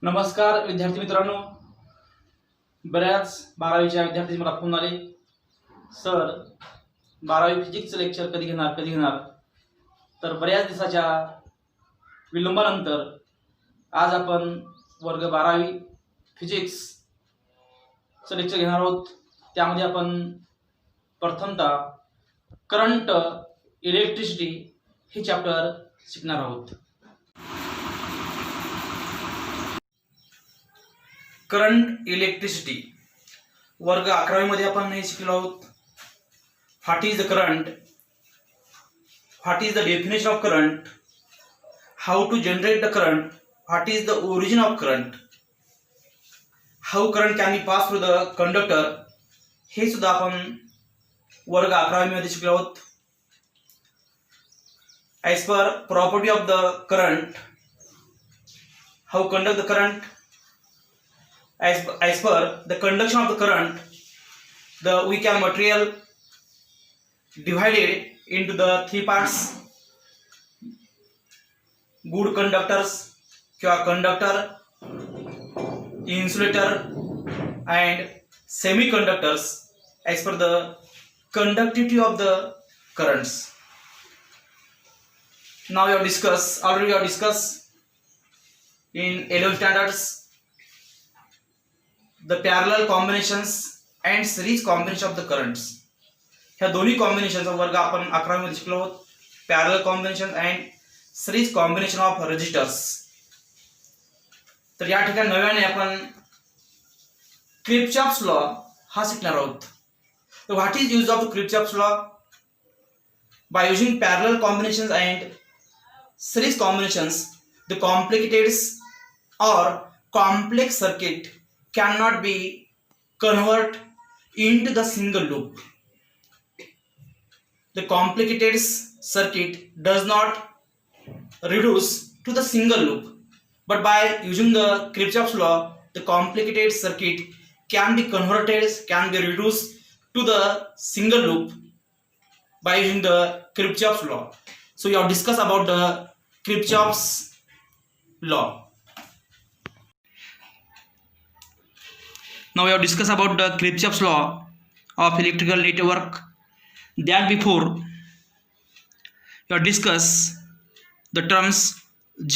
नमस्कार विद्यार्थी मित्रांनो, बऱ्याच 12वीच्या विद्यार्थी मला फोन आले, सर 12वी फिजिक्सचं लेक्चर कधी घेणार. तर बऱ्याच दिवसाच्या विलंबानंतर आज आपण वर्ग 12वी फिजिक्सचं लेक्चर घेणार आहोत. त्यामध्ये आपण प्रथमतः करंट इलेक्ट्रिसिटी हे चॅप्टर शिकणार आहोत. करंट इलेक्ट्रिसिटी वर्ग 11वी मध्ये आपण हे शिकलो आहोत. What is the current, what is the definition of current, how to generate the current, what is the origin of current, how current can be pass through the conductor, हे सुद्धा आपण वर्ग 11वी मध्ये शिकलो आहोत. As per property of the current, how conduct the current, as per the conduction of the current, the weak material divided into the three parts: good conductors किंवा conductor, insulator and semiconductors as per the conductivity of the currents. Now we have discussed in 11 standards the parallel combinations and series combination of the currents. ह्या दोन्ही कॉम्बिनेशनचा वर्ग आपण 11वी मध्ये शिकलो आहोत. Parallel combination and series combination of resistors. तर या ठिकाणी नव्याने आपण किर्चॉफ्स लॉ हा शिकणार आहोत. तर what is use of Kirchhoff's law? By using parallel combinations and series combinations, the complicated or complex circuit cannot be converted into the single loop. The complicated circuit does not reduce to the single loop, but by using the Kirchhoff's law, the complicated circuit can be reduced to the single loop by using the Kirchhoff's law. So we have discussed about the Kirchhoff's law. Now we have discussed about the Kirchhoff's law of electrical network. That before we have discussed the terms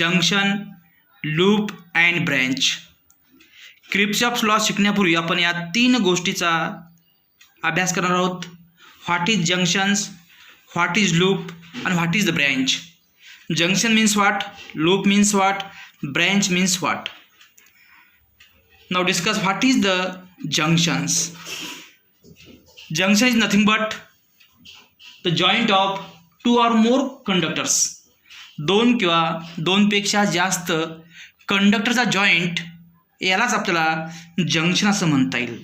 junction, loop and branch. Kirchhoff's law शिकण्यापूर्वी आपण या तीन गोष्टीचा अभ्यास करणार आहोत. What is junctions, what is loop and what is the branch. Junction means what, loop means what, branch means what. Now discuss what is the junctions. Junction is nothing but the joint of two or more conductors. दोन किंवा दोनपेक्षा जास्त कंडक्टरचा joint यालाच आपल्याला junction असं म्हणता येईल.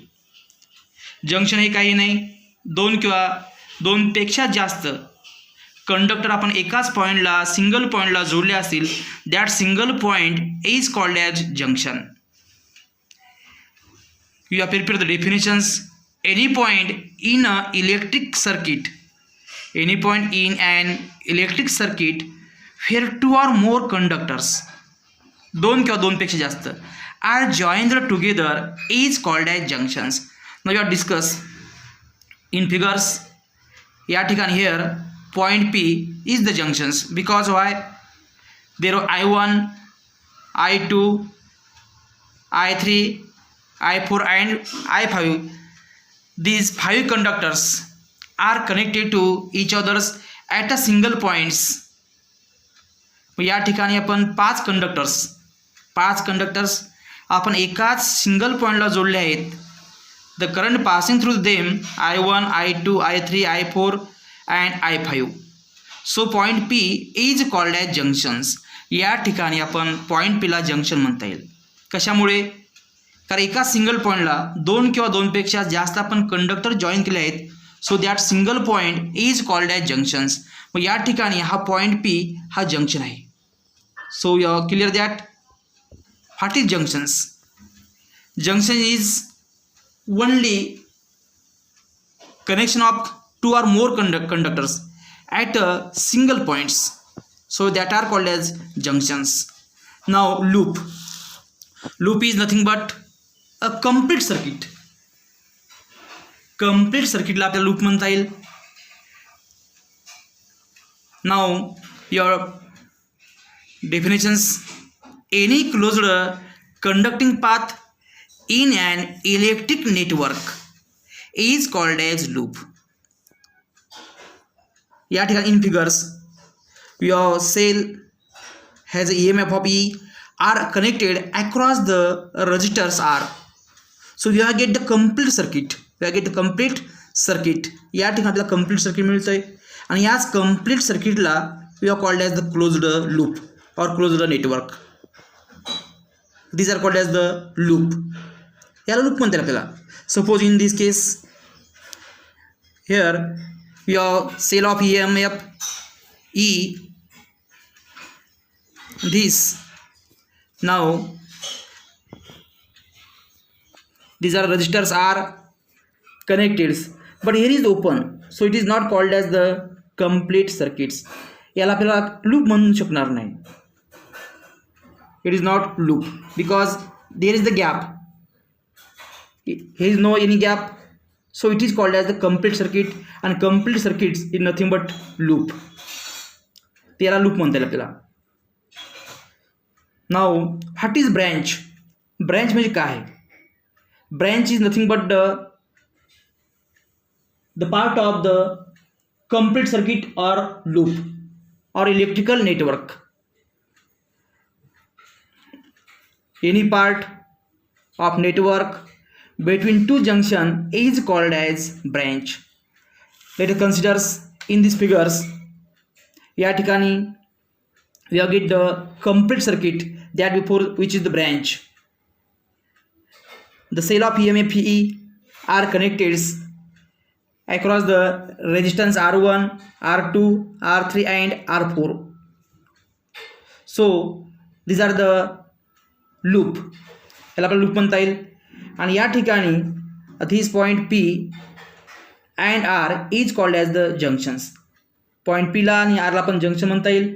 Junction हे काही नाही, दोन किंवा दोनपेक्षा जास्त कंडक्टर आपण एकाच पॉईंटला सिंगल पॉईंटला जोडले असतील, that single point is called as junction. You are prepare the definitions. Any point in a electric circuit, any point in an electric circuit where two or more conductors, दोन किंवा दोनपेक्षा जास्त, are joined together is called as junctions. Now you are discuss in figures. या ठिकाणी here point P is the junctions. Because why? There are I1, I2, I3, I4 and I5. These 5 conductors are connected to each others at a single points. या ठिकाणी आपण पाच conductors आपण एकाच single पॉईंटला जोडले आहेत. The current passing through them I1, I2, I3, I4 and I5. So point P is called as junctions. या ठिकाणी आपण पॉईंट पीला जंक्शन म्हणता येईल. कशामुळे? कारण एका सिंगल पॉईंटला दोन किंवा दोनपेक्षा जास्त आपण कंडक्टर जॉईन केले आहेत. So that single point is called as junctions. मग या ठिकाणी हा पॉईंट पी हा जंक्शन आहे. So you clear that. What is junctions? Junction is only connection of two or more conductors at single points, so that are called as junctions. Now loop. Loop is nothing but a complete circuit. Complete सर्किटला आपल्याला loop म्हणता येईल. Now your definitions. Any closed conducting path in an electric network is called as loop. या ठिकाणी in figures your cell has a EMF of E are connected across the resistors R. So you have get the complete circuit. You have get the complete circuit. या ठिकाणी आपल्याला complete circuit मिळतं आहे आणि याच complete circuitला we are called as the closed loop or closed network. These are called as the loop. याला loop म्हणतात आपल्याला. Suppose in this case here your cell of EMF E this. Now these are resistors are connected, but here is open, so it is not called as the complete circuits. याला आपल्याला loop म्हणू शकणार नाही. It is not loop because there is the gap. Here is no any gap, so it is called as the complete circuit, and complete circuits is nothing but loop. त्याला loop म्हणता येईल आपल्याला. Now what is branch? Branch म्हणजे काय? Branch is nothing but the part of the complete circuit or loop or electrical network. Any part of network between two junction is called as branch. Let us consider in these figures. या ठिकाणी we have get the complete circuit that before which is the branch. The cell of EMF E are connected across the resistance R1, R2, R3 and R4. So these are the loop. याला आपल्याला loop म्हणता येईल. आणि या ठिकाणी this point P and R is called as the junctions. Point P ला आणि R ला आपण junction म्हणता येईल.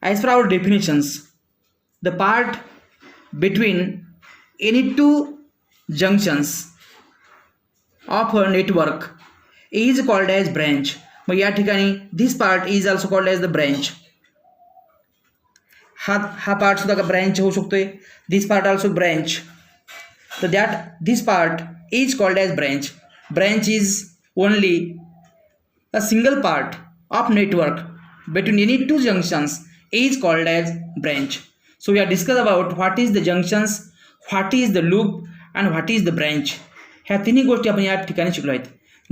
As per our definitions, the part between any two junctions of a network is called as branch. मग या ठिकाणी this part is also called as the branch. हा part सुद्धा का branch होऊ शकतोय. This part also branch. So that this part is called as branch. Branch is only a single part of network between any two junctions is called as branch. So we have discussed about what is the junctions, what is the loop and what is the branch. ह्या तिन्ही गोष्टी आपण या ठिकाणी शिकलो आहेत.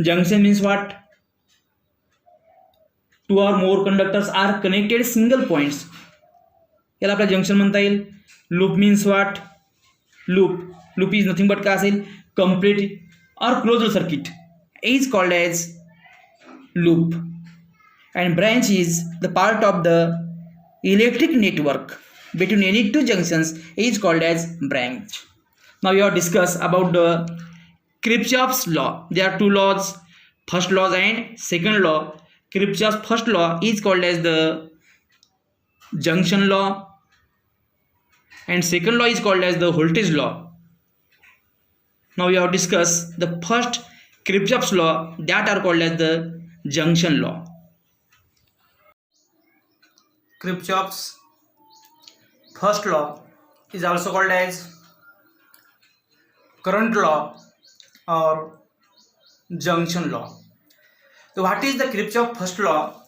Junction means what? Two or more conductors are connected single points. याला आपला जंक्शन म्हणता येईल. Loop means what? Loop is nothing but काय असेल? Complete or closed circuit is called as loop. And branch is the part of the electric network between any two junctions is called as branch. Now we have discussed about the Kirchhoff's law. There are two laws, first law and second law. Kirchhoff's first law is called as the junction law and second law is called as the voltage law. Now we have discussed the first Kirchhoff's law that are called as the junction law. Kirchhoff's first law is also called as current law or junction law. So what is the Kirchhoff's first law?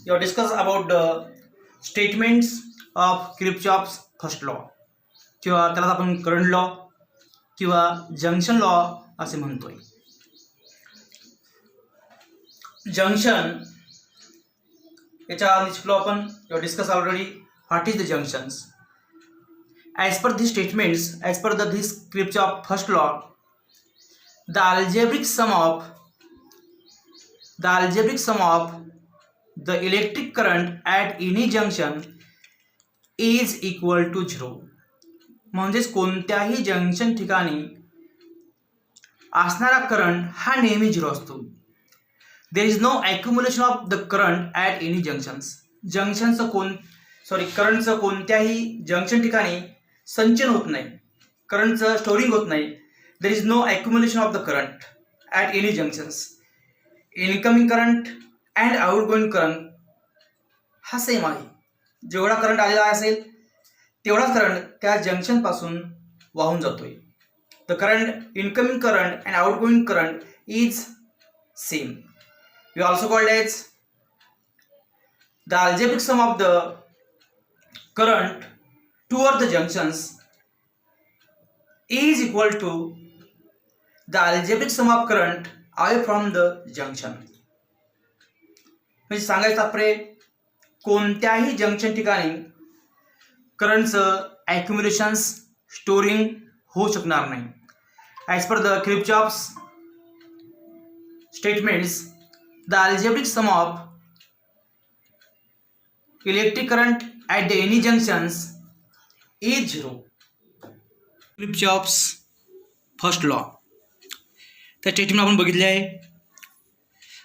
You have discussed about the statements of Kirchhoff's first law. किंवा त्याला आपण current law किंवा junction law असे म्हणतोय. Junction याच्या आधी शिकलो आपण. You discuss already what is the junctions. As per this statements, as per this Kirchhoff's first law, the algebraic sum of the electric current at any junction is equal to 0. म्हणजेच कोणत्याही junction ठिकाणी असणारा current हा नेहमी 0 असतो. There is no accumulation of the current at any junctions. करंटचं कोणत्याही junction ठिकाणी संचन होत नाही, करंटचं स्टोरिंग होत नाही. There is no accumulation of the current at any junctions. Incoming current and outgoing current हा सेम आहे. जेवढा करंट आलेला असेल तेवढाच करंट त्या जंक्शनपासून वाहून जातोय. The current, incoming current and outgoing current is same. We also called as the algebraic sum of the current toward the junctions is equal to the algebraic sum of current away from the junction. म्हणजे सांगायचं तात्पर्य, कोणत्याही junction ठिकाणी करंटचं ॲक्युम्युलेशन्स storing होऊ शकणार नाही. As per the Kirchhoff's statements, the algebraic sum of electric current at the any junctions is 0. Kirchhoff's first law. त्या statement आपण बघितले आहे.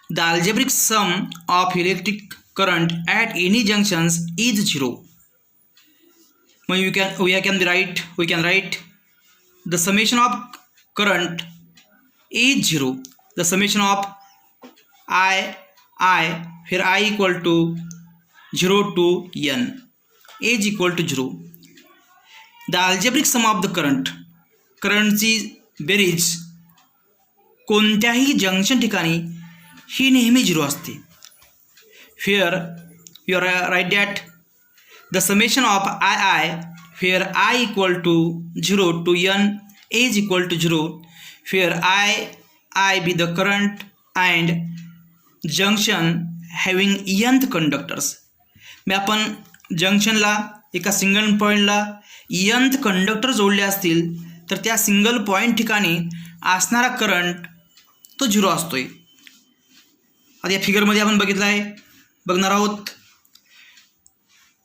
The algebraic sum of electric current at any junctions is 0. We can write the summation of current is 0. The summation of I फिर I equal to 0 to n is equal to 0. The algebraic sum of the करंटची बेरीज कोणत्याही junction ठिकाणी ही नेहमी 0 असते. Fear you are right that the summation of I fear I equal to 0 to n is equal to 0. Fear I be the current and junction having nth conductors. मी आपण जंक्शनला एका सिंगल पॉईंटला nth कंडक्टर जोडले असतील तर त्या single point ठिकाणी असणारा करंट तो 0 असतोय. आता या फिगरमध्ये आपण बघितलं आहे, बघणार आहोत.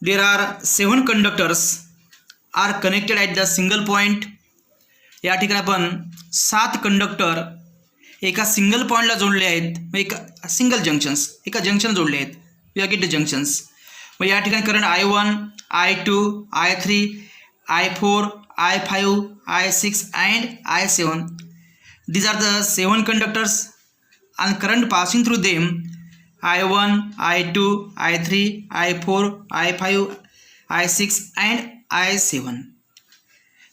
There are 7 conductors are connected at the single point. या ठिकाणी आपण 7 कंडक्टर एका सिंगल पॉईंटला जोडले आहेत. एका सिंगल जंक्शन्स एका जंक्शन जोडले आहेत. We are get the junctions. मग या ठिकाणी current I1, I2, I3, I4, I5, I6 and I7. these are the 7 conductors and current passing through them I1, I2, I3, I4, I5, I6 and I7.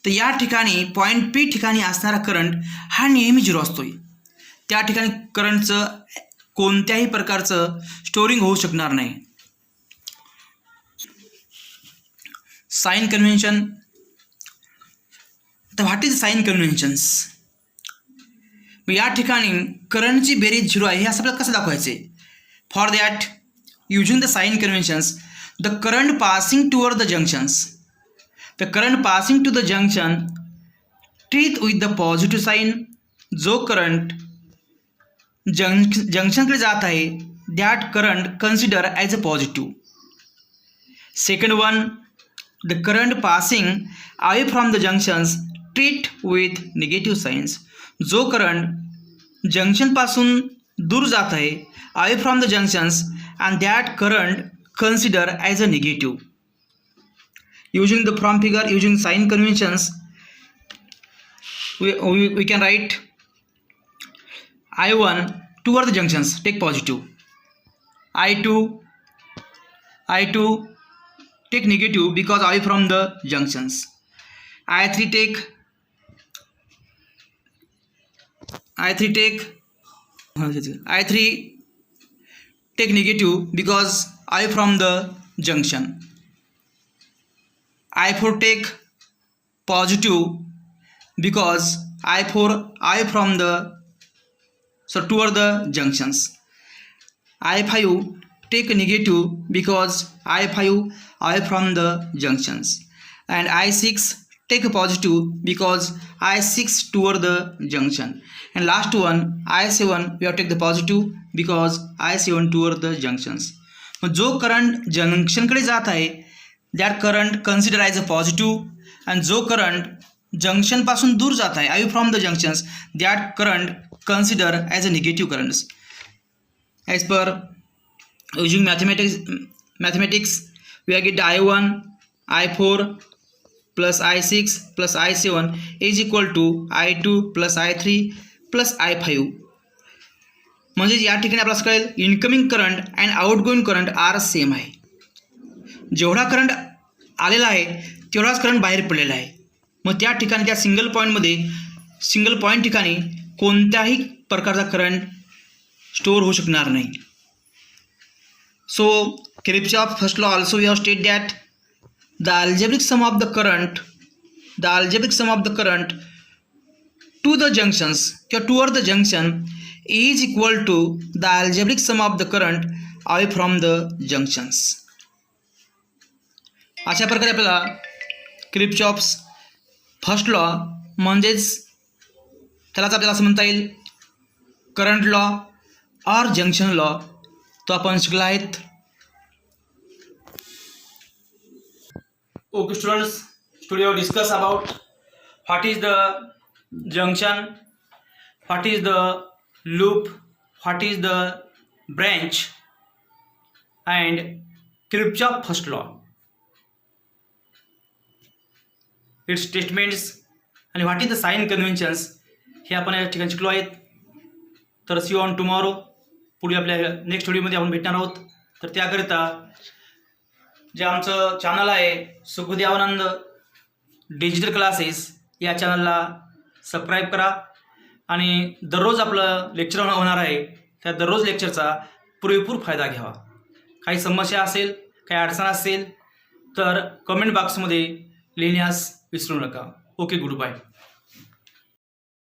तर या ठिकाणी point P ठिकाणी असणारा current हा नेहमी 0 असतोय. त्या ठिकाणी करंटचं कोणत्याही प्रकारचं स्टोरिंग होऊ शकणार नाही. Sign convention. तर व्हॉट इज साइन कन्व्हेन्शन्स. या ठिकाणी करंटची बेरीज 0 आहे हे असं आपल्याला कसं दाखवायचे. For that using the sign conventions the current passing toward the junctions. The current passing to the junction treat with the positive sign. जो करंट जंक्शनकडे जात आहे that current consider as a positive. Second one, the current passing away from the junctions treat with negative signs. जो current जंक्शनपासून दूर जात आहे away from the junctions and that current consider as a negative. Using the from figure, using sign conventions, we can write I1 toward the junctions take positive, I2 take negative because away from the junctions, I3 take negative because away from the junction, I4 take positive because I4 away from the toward the junctions, I5 take negative because I5 away from the junctions, and I6 take positive because I6 toward the junction, and last one I7 we have take the positive because I7 toward the junctions. जो current जंक्शनकडे जात आहे that current consider as a positive, आणि जो current जंक्शनपासून दूर जात आहे away from the junctions that current consider as a negative currents. As per using mathematics we are get I1, I4, plus I6 plus I7 is equal to I2 plus I3 plus I5. म्हणजे या ठिकाणी आपल्याला कळेल incoming current and outgoing current are same आहे. जेवढा current आलेला आहे तेवढाच करंट बाहेर पडलेला आहे. मग त्या ठिकाणी त्या सिंगल पॉईंट ठिकाणी कोणत्याही प्रकारचा करंट स्टोअर होऊ शकणार नाही. So Kirchhoff first law also we have state that the algebraic sum of the current to the junctions किंवा toward the junction is equal to the algebraic sum of the current away from the junctions. अशा प्रकारे आपल्याला Kirchhoff's first law म्हणजेच त्यालाच आपल्याला असं म्हणता येईल करंट लॉ और जंक्शन लॉ तो आपण शिकला आहेत. Okay students, today we discuss about what is the junction, what is the loop, what is the branch, and Kirchhoff first law, its statements and what is the sign conventions हे आपण या ठिकाणी शिकलो आहेत. तर सी ऑन टुमॉरो पुढे आपल्या next व्हिडिओमध्ये आपण भेटणार आहोत. तर त्याकरिता जे आमचं चॅनल आहे सुखदेवानंद डिजिटल क्लासेस या चॅनलला सबस्क्राईब करा आणि दररोज आपलं लेक्चर होणार आहे त्या दररोज लेक्चरचा पुरेपूर फायदा घ्यावा. काही समस्या असेल, काही अडचण असेल तर कमेंट बॉक्समध्ये लिहिण्यास विसरू नका. Okay, good bye.